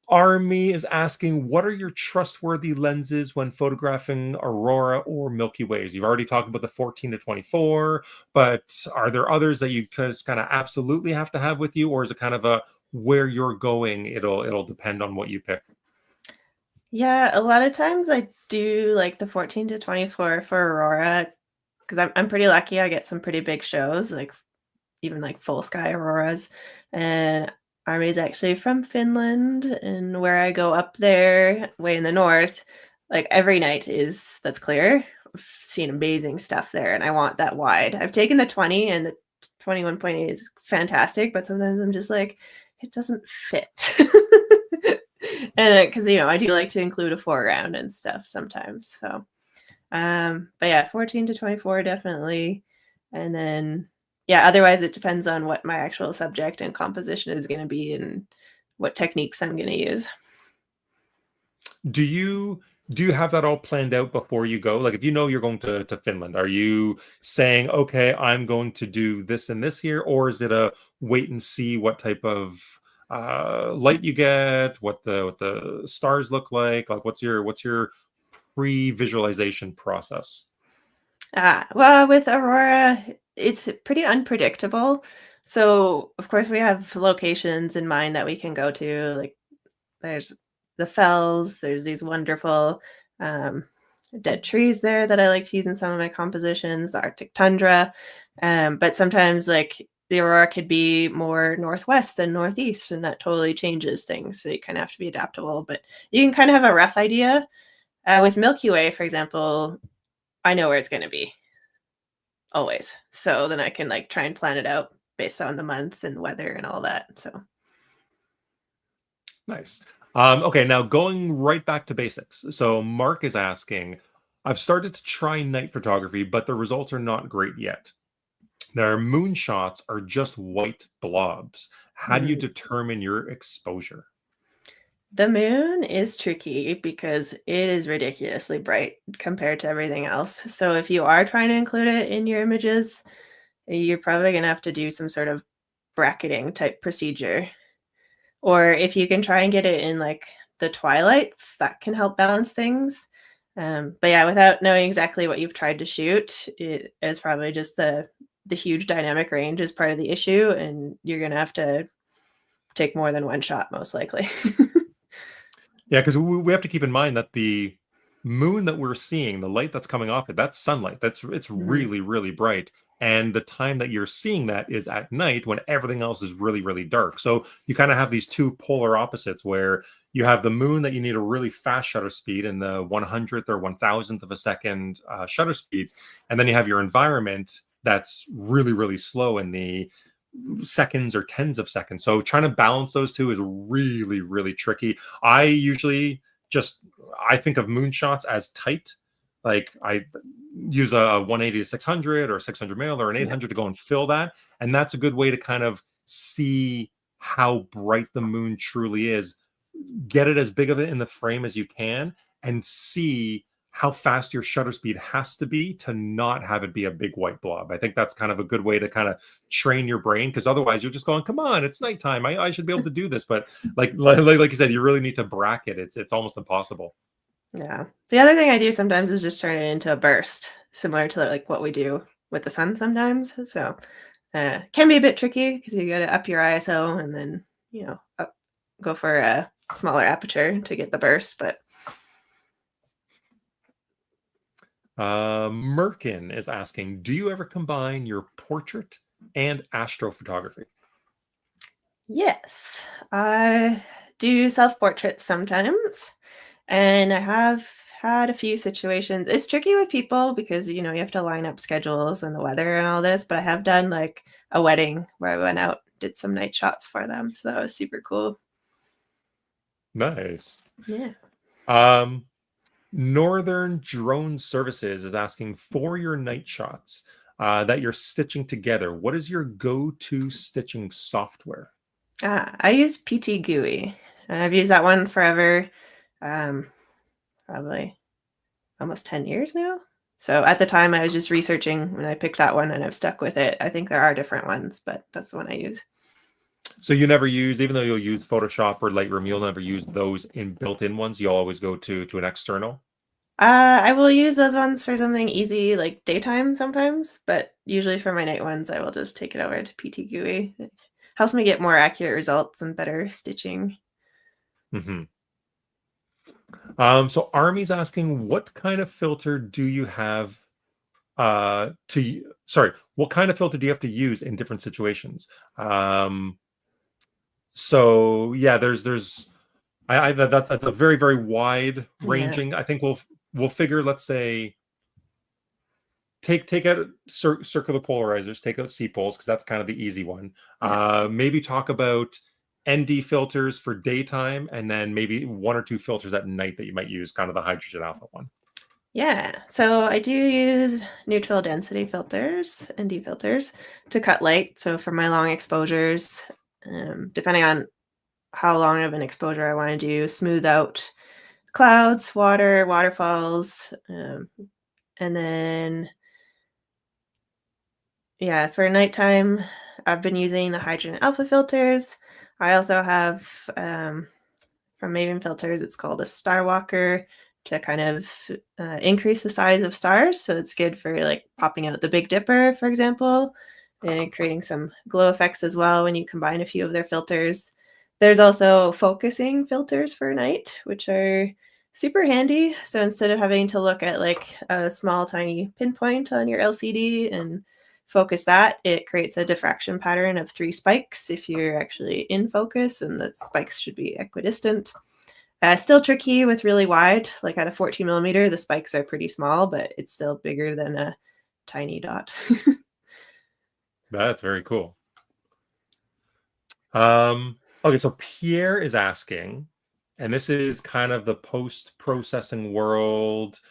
Army is asking, what are your trustworthy lenses when photographing aurora or Milky Ways? You've already talked about the 14 to 24, but are there others that you just kind of absolutely have to have with you, or is it kind of a where you're going, it'll depend on what you pick? Yeah, a lot of times I do like the 14 to 24 for aurora because I'm pretty lucky. I get some pretty big shows, like even like full sky auroras. And Army's actually from Finland, and where I go up there, way in the north, like every night that's clear. I've seen amazing stuff there, and I want that wide. I've taken the 20, and the 21.8 is fantastic, but sometimes I'm just like, it doesn't fit. And because I do like to include a foreground and stuff sometimes. So, but yeah, 14 to 24 definitely, and then yeah, otherwise it depends on what my actual subject and composition is going to be and what techniques I'm going to use. Do you have that all planned out before you go? Like if you know you're going to Finland, are you saying, okay, I'm going to do this and this here, or is it a wait and see what type of light you get, what the stars look like? Like what's your pre-visualization process? Well, with aurora, it's pretty unpredictable. So, of course, we have locations in mind that we can go to. Like, there's the fells, there's these wonderful dead trees there that I like to use in some of my compositions, the Arctic tundra. But sometimes, like, the aurora could be more northwest than northeast, and that totally changes things. So, you kind of have to be adaptable, but you can kind of have a rough idea. With Milky Way, for example, I know where it's going to be always. So then I can like try and plan it out based on the month and weather and all that. So Nice. Okay, now going right back to basics. So Mark is asking, I've started to try night photography, but the results are not great yet. Their moonshots are just white blobs. How do you determine your exposure? the moon is tricky because it is ridiculously bright compared to everything else. So if you are trying to include it in your images, you're probably going to have to do some sort of bracketing type procedure. Or if you can try and get it in like the twilights that can help balance things. But yeah, without knowing exactly what you've tried to shoot, it is probably just the huge dynamic range is part of the issue, and you're gonna have to take more than one shot most likely. Yeah, because we have to keep in mind that the moon that we're seeing, the light that's coming off it, that's sunlight. It's Mhm. really, really bright. And the time that you're seeing that is at night when everything else is really, really dark. So you kind of have these two polar opposites where you have the moon that you need a really fast shutter speed in the 100th or 1000th of a second shutter speeds. And then you have your environment that's really, really slow in the seconds or tens of seconds. So trying to balance those two is really, really tricky. I usually just I think of moonshots as tight. Like I use a 180 to 600 or 600 mil or an Yeah. 800 to go and fill that, and that's a good way to kind of see how bright the moon truly is. Get it as big of it in the frame as you can, and see how fast your shutter speed has to be to not have it be a big white blob. I think that's kind of a good way to kind of train your brain, because otherwise you're just going, come on, it's nighttime. I should be able to do this. But like you said, you really need to bracket. It's almost impossible. Yeah. The other thing I do sometimes is just turn it into a burst, similar to like what we do with the sun sometimes. So can be a bit tricky because you got to up your ISO and then go for a smaller aperture to get the burst. But Merkin is asking, do you ever combine your portrait and astrophotography? yes, I do self portraits sometimes, and I have had a few situations. It's tricky with people because you have to line up schedules and the weather and all this. But I have done like a wedding where I went out, did some night shots for them, so that was super cool. Nice. Yeah. Um, Northern Drone Services is asking, for your night shots that you're stitching together, what is your go-to stitching software? I use PT GUI, and I've used that one forever. Um, Probably almost 10 years now. So at the time, I was just researching when I picked that one, and I've stuck with it. I think there are different ones, but that's the one I use. So you never use, even though you'll use Photoshop or Lightroom, you'll never use those in built-in ones. You'll always go to an external. I will use those ones for something easy like daytime sometimes, but usually for my night ones, I will just take it over to PT GUI. It helps me get more accurate results and better stitching. Hmm. So Army's asking, what kind of filter do you have sorry, what kind of filter do you have to use in different situations? So yeah, there's that's a very, very wide Yeah. ranging. I think we'll figure, let's say, take out circular polarizers, take out C-poles, because that's kind of the easy one. Yeah. Maybe talk about ND filters for daytime, and then maybe one or two filters at night that you might use, kind of the hydrogen alpha one. Yeah. So I do use neutral density filters, ND filters, to cut light. So for my long exposures, depending on how long of an exposure I want to do, smooth out clouds, water, waterfalls, and then yeah, for nighttime, I've been using the hydrogen alpha filters. I also have from Maven Filters, it's called a star walker to kind of increase the size of stars. So it's good for like popping out the Big Dipper, for example, and creating some glow effects as well when you combine a few of their filters. There's also focusing filters for night, which are super handy. So instead of having to look at like a small, tiny pinpoint on your LCD and focus that, it creates a diffraction pattern of 3 spikes if you're actually in focus, and the spikes should be equidistant. Still tricky with really wide, like at a 14 millimeter, the spikes are pretty small, but it's still bigger than a tiny dot. That's very cool. Okay, so Pierre is asking, and this is kind of the post-processing world,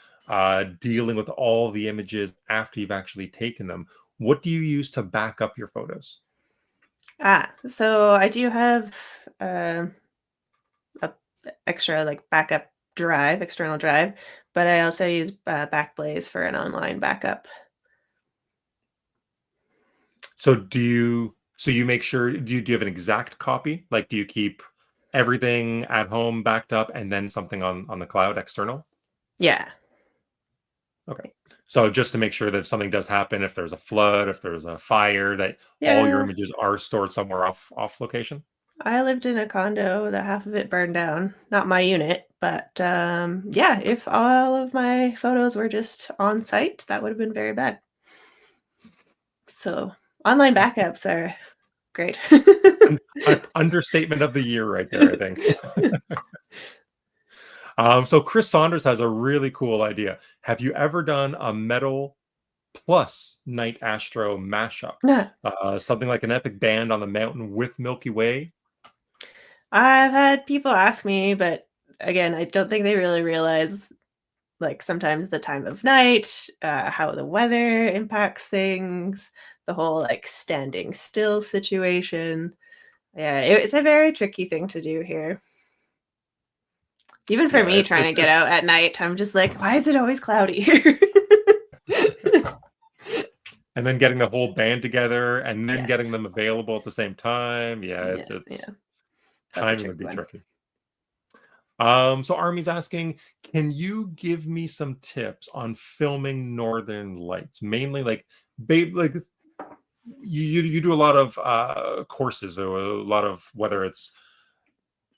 dealing with all the images after you've actually taken them. What do you use to back up your photos? So I do have a extra like backup drive, external drive, but I also use Backblaze for an online backup. So you make sure, do you have an exact copy? Like, do you keep everything at home backed up and then something on the cloud external? Yeah. Okay. So just to make sure that if something does happen, if there's a flood, if there's a fire, that all your Yeah. images are stored somewhere off location? I lived in a condo that half of it burned down. Not my unit, but yeah, if all of my photos were just on site, that would have been very bad. So online backups are great. An understatement of the year right there, I think. So Chris Saunders has a really cool idea. Have you ever done a metal plus night astro mashup? Yeah. Something like an epic band on the mountain with Milky Way? I've had people ask me, but again, I don't think they really realize like sometimes the time of night, how the weather impacts things, the whole like standing still situation. Yeah, it's a very tricky thing to do here. Even for Yeah, me trying to get out at night, I'm just like, why is it always cloudy here? and then getting the whole band together and then Yes. getting them available at the same time. Yeah, Yes, yeah. it's That's a timing would tricky be one. tricky. So Army's asking, can you give me some tips on filming Northern Lights? Mainly like like you do a lot of courses or a lot of whether it's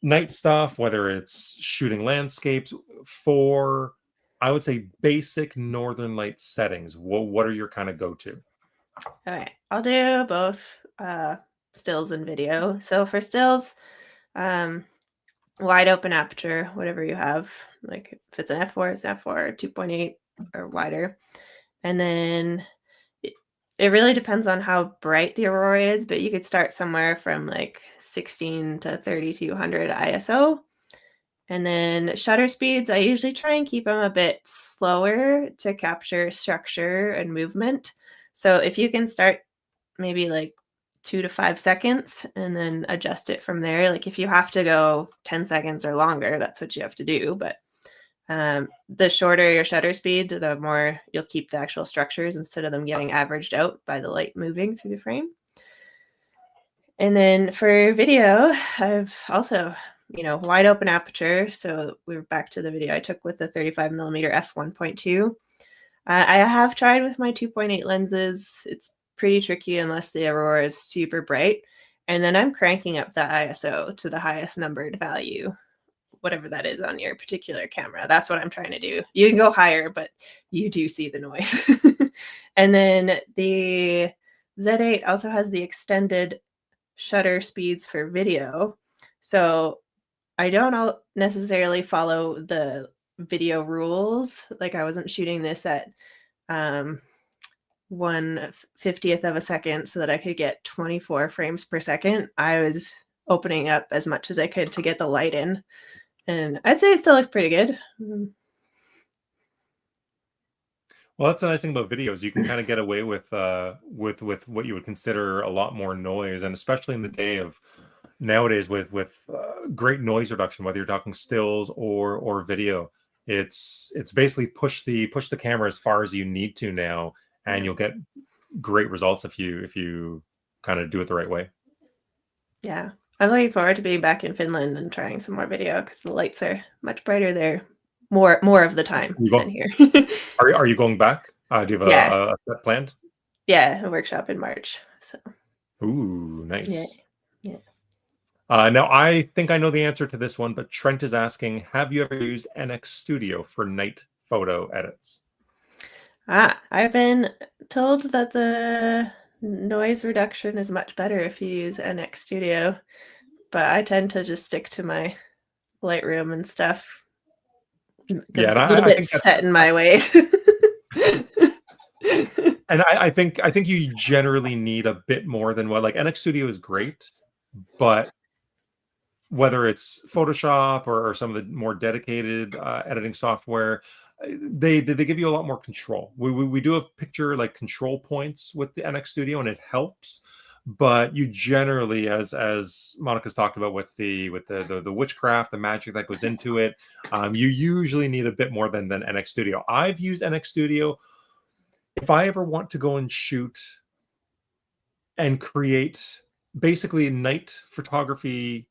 night stuff, whether it's shooting landscapes for I would say basic Northern Lights settings. What are your kind of go-to? Okay, I'll do both stills and video. So for stills, um, wide open aperture, whatever you have. Like if it's an f4, it's f4, 2.8 or wider. And then it really depends on how bright the aurora is, but you could start somewhere from like 16 to 3200 ISO. And then shutter speeds, I usually try and keep them a bit slower to capture structure and movement. So if you can start maybe like 2 to 5 seconds and then adjust it from there. Like if you have to go 10 seconds or longer, that's what you have to do. But the shorter your shutter speed, the more you'll keep the actual structures instead of them getting averaged out by the light moving through the frame. And then for video, I've also, wide open aperture. So we're back to the video I took with the 35 millimeter f1.2. I have tried with my 2.8 lenses. It's pretty tricky unless the aurora is super bright. And then I'm cranking up the ISO to the highest numbered value, whatever that is on your particular camera. That's what I'm trying to do. You can go higher, but you do see the noise. And then the Z8 also has the extended shutter speeds for video. So I don't necessarily follow the video rules. Like I wasn't shooting this at 1/50th of a second so that I could get 24 frames per second. I was opening up as much as I could to get the light in. And I'd say it still looks pretty good. Well, that's the nice thing about videos. You can kind of get away with what you would consider a lot more noise, and especially in the day of nowadays with great noise reduction, whether you're talking stills or video, it's basically push the camera as far as you need to now, and you'll get great results if you kind of do it the right way. Yeah. I'm looking forward to being back in Finland and trying some more video because the lights are much brighter there more of the time than here. Are you going back? Do you have Yeah. a set planned? Yeah, a workshop in March. So Ooh, nice. yeah. Now, I think I know the answer to this one, but Trent is asking, have you ever used NX Studio for night photo edits? I've been told that the noise reduction is much better if you use NX Studio, but I tend to just stick to my Lightroom and stuff. Yeah, and A little I bit think set in my ways. and I think you generally need a bit more than what like NX Studio is great, but whether it's Photoshop or some of the more dedicated editing software, they give you a lot more control. We do have picture like control points with the NX Studio, and it helps. But you generally, as Monica's talked about with the witchcraft, the magic that goes into it, you usually need a bit more than NX Studio. I've used NX Studio if I ever want to go and shoot and create basically night photography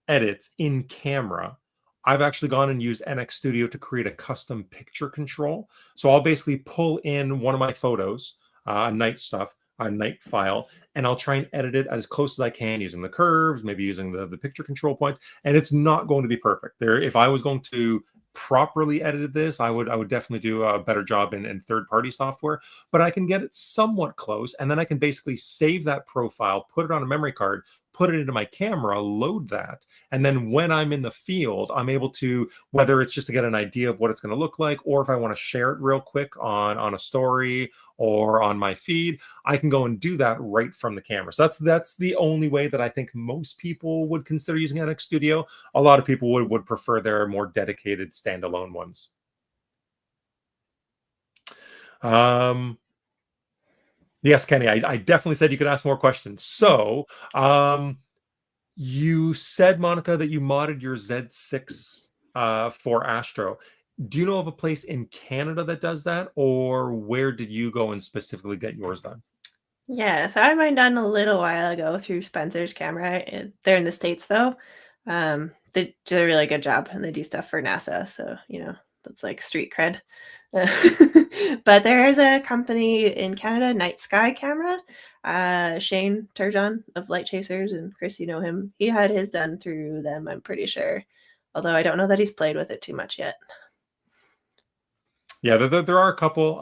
edits in camera, I've actually gone and used NX Studio to create a custom picture control. So I'll basically pull in one of my photos, night stuff, a night file, and I'll try and edit it as close as I can using the curves, maybe using the picture control points. And it's not going to be perfect. There, if I was going to properly edit this, I would definitely do a better job in third-party software, but I can get it somewhat close, and then I can basically save that profile, put it on a memory card, put it into my camera, load that, and then when I'm in the field, I'm able to, whether it's just to get an idea of what it's going to look like, or if I want to share it real quick on a story or on my feed, I can go and do that right from the camera. So that's the only way that I think most people would consider using NX Studio. A lot of people would prefer their more dedicated standalone ones. Yes, Kenny, I definitely said you could ask more questions. So you said, Monica, that you modded your Z6 for Astro. Do you know of a place in Canada that does that, or where did you go and specifically get yours done? Yeah, so I had mine done a little while ago through Spencer's Camera. They're in the States though. They do a really good job and they do stuff for NASA. So, that's like street cred. But there is a company in Canada, Night Sky Camera. Shane Turgeon of Light Chasers, and Chris, you know him. He had his done through them, I'm pretty sure. Although I don't know that he's played with it too much yet. Yeah, there are a couple.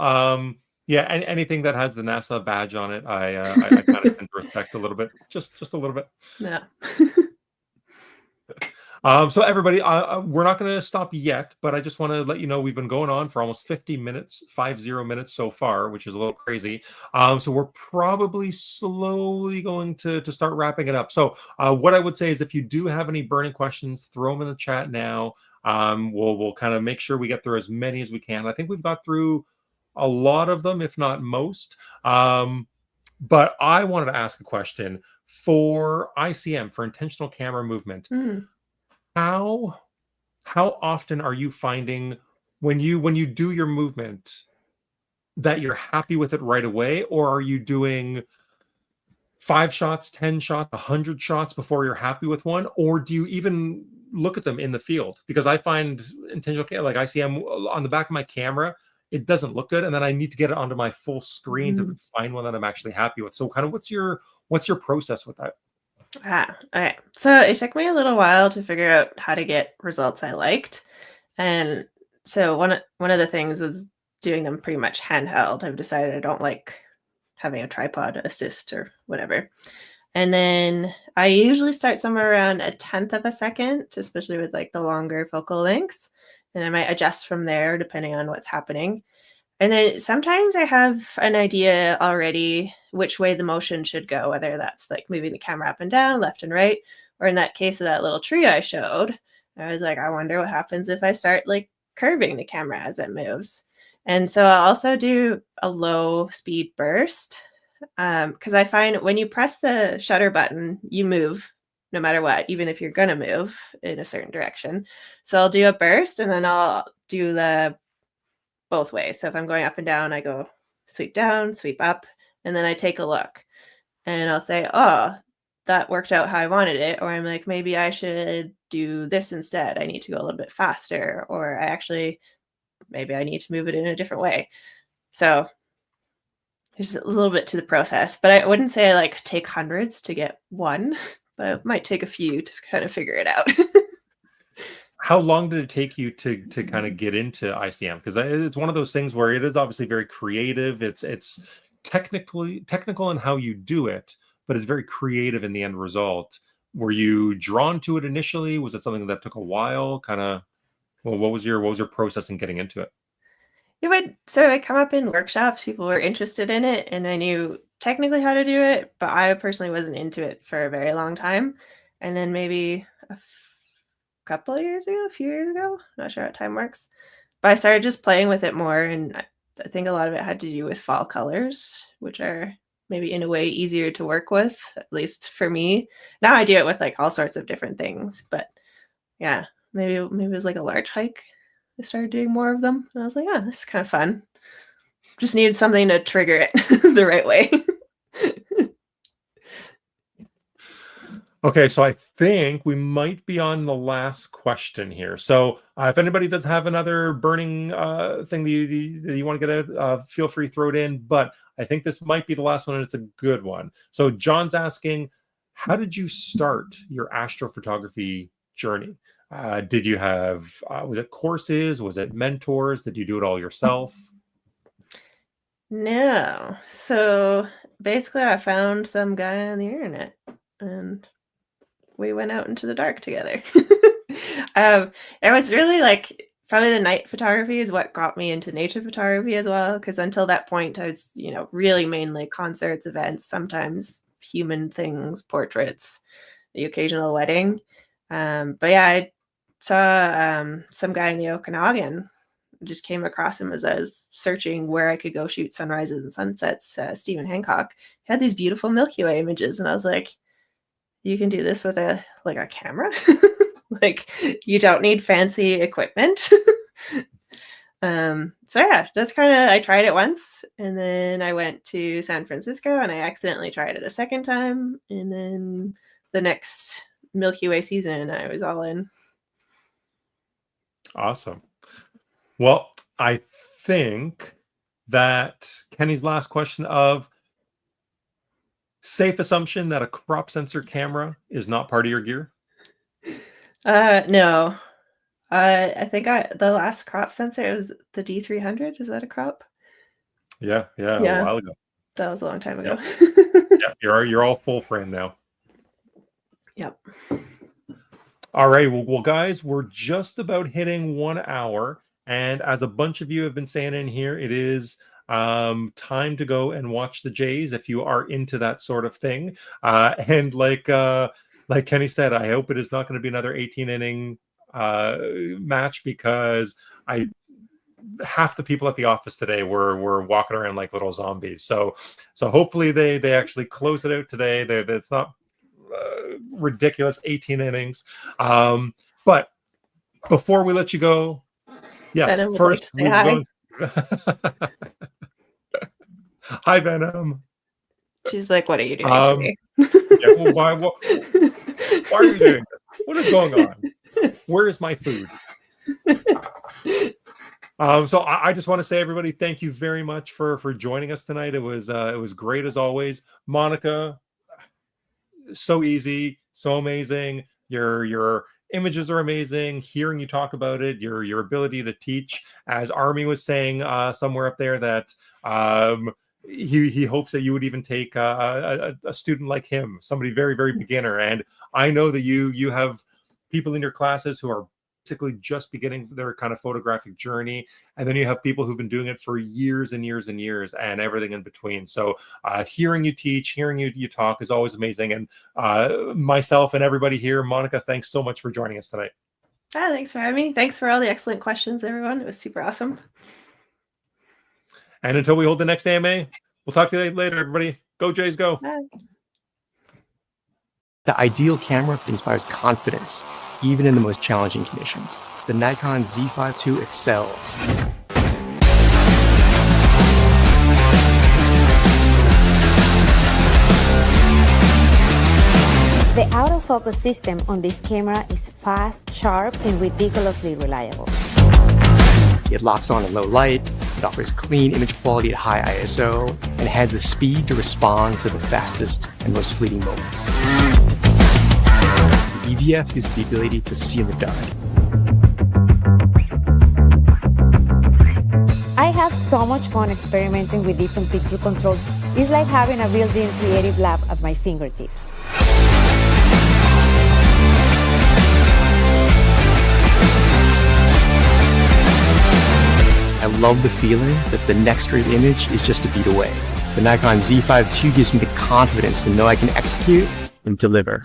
Yeah, anything that has the NASA badge on it, I kind of tend to respect a little bit, just a little bit. Yeah. So everybody, we're not going to stop yet, but I just want to let you know we've been going on for almost 50 minutes so far, which is a little crazy. So we're probably slowly going to start wrapping it up. So what I would say is if you do have any burning questions, throw them in the chat now. We'll kind of make sure we get through as many as we can. I think we've got through a lot of them, if not most. But I wanted to ask a question for ICM, for intentional camera movement. How often are you finding when you do your movement that you're happy with it right away, or are you doing 5 shots, 10 shots, 100 shots before you're happy with one, or do you even look at them in the field? Because I find intentional like ICM on the back of my camera, it doesn't look good, and then I need to get it onto my full screen to find one that I'm actually happy with. So kind of what's your process with that? Okay. So it took me a little while to figure out how to get results I liked. And so one of the things was doing them pretty much handheld. I've decided I don't like having a tripod assist or whatever. And then I usually start somewhere around 1/10 of a second, especially with like the longer focal lengths. And I might adjust from there depending on what's happening. And then sometimes I have an idea already which way the motion should go, whether that's like moving the camera up and down, left and right, or in that case of that little tree I showed, I was like, I wonder what happens if I start like curving the camera as it moves. And so I'll also do a low speed burst because I find when you press the shutter button, you move no matter what, even if you're going to move in a certain direction. So I'll do a burst and then I'll do the both ways. So if I'm going up and down, I go sweep down, sweep up, and then I take a look and I'll say, oh, that worked out how I wanted it. Or I'm like, maybe I should do this instead. I need to go a little bit faster, or maybe I need to move it in a different way. So there's a little bit to the process, but I wouldn't say I like take hundreds to get one, but it might take a few to kind of figure it out. How long did it take you to kind of get into ICM? Because it's one of those things where it is obviously very creative. It's technical in how you do it, but it's very creative in the end result. Were you drawn to it initially? Was it something that took a while? Kind of, well, what was your process in getting into it? So I come up in workshops, people were interested in it, and I knew technically how to do it, but I personally wasn't into it for a very long time. And then maybe a few years ago, not sure how time works, but I started just playing with it more, and I think a lot of it had to do with fall colors, which are maybe in a way easier to work with, at least for me. Now I do it with like all sorts of different things, but yeah, maybe it was like a large hike. I started doing more of them, and I was like, oh, this is kind of fun. Just needed something to trigger it the right way. Okay, so I think we might be on the last question here. So if anybody does have another burning thing that you want to get out, feel free to throw it in. But I think this might be the last one, and it's a good one. So John's asking, how did you start your astrophotography journey? Did you have, was it courses? Was it mentors? Did you do it all yourself? No. So basically, I found some guy on the internet and we went out into the dark together. It was really like probably the night photography is what got me into nature photography as well. Because until that point, I was, really mainly concerts, events, sometimes human things, portraits, the occasional wedding. But yeah, I saw some guy in the Okanagan. Just came across him as I was searching where I could go shoot sunrises and sunsets. Stephen Hancock had these beautiful Milky Way images, and I was like, you can do this with a camera? Like, you don't need fancy equipment. So yeah, that's kind of, I tried it once, and then I went to San Francisco and I accidentally tried it a second time, and then the next Milky Way season I was all in. Awesome. Well, I think that Kenny's last question of safe assumption that a crop sensor camera is not part of your gear. No. I think the last crop sensor was the D300. Is that a crop? Yeah, a while ago. That was a long time ago. Yeah, you're all full frame now. Yep. All right, well, guys, we're just about hitting 1 hour, and as a bunch of you have been saying in here, it is time to go and watch the Jays if you are into that sort of thing. And like Kenny said, I hope it is not going to be another 18-inning match, because half the people at the office today were walking around like little zombies. So hopefully they actually close it out today. It's not ridiculous 18 innings. But before we let you go, yes, Venom first would like we're going. Hi, Venom. She's like, what are you doing to me? Yeah, well, why are you doing this? What is going on? Where is my food? So I just want to say, everybody, thank you very much for joining us tonight. It was great as always. Monika, so easy, so amazing. Your images are amazing. Hearing you talk about it, your ability to teach, as Army was saying somewhere up there, that he hopes that you would even take a student like him, somebody very, very beginner. And I know that you have people in your classes who are basically just beginning their kind of photographic journey, and then you have people who've been doing it for years and years and years, and everything in between. So hearing you teach, hearing you talk is always amazing. And myself and everybody here, Monika, thanks so much for joining us tonight. Thanks for having me. Thanks for all the excellent questions, everyone. It was super awesome. And until we hold the next AMA, we'll talk to you later, everybody. Go Jays, go. Bye. The ideal camera inspires confidence, even in the most challenging conditions. The Nikon Z5 II excels. The autofocus system on this camera is fast, sharp, and ridiculously reliable. It locks on in low light, it offers clean image quality at high ISO, and has the speed to respond to the fastest and most fleeting moments. The EVF gives the ability to see in the dark. I had so much fun experimenting with different picture control. It's like having a built-in creative lab at my fingertips. I love the feeling that the next great image is just a beat away. The Nikon Z5 II gives me the confidence to know I can execute and deliver.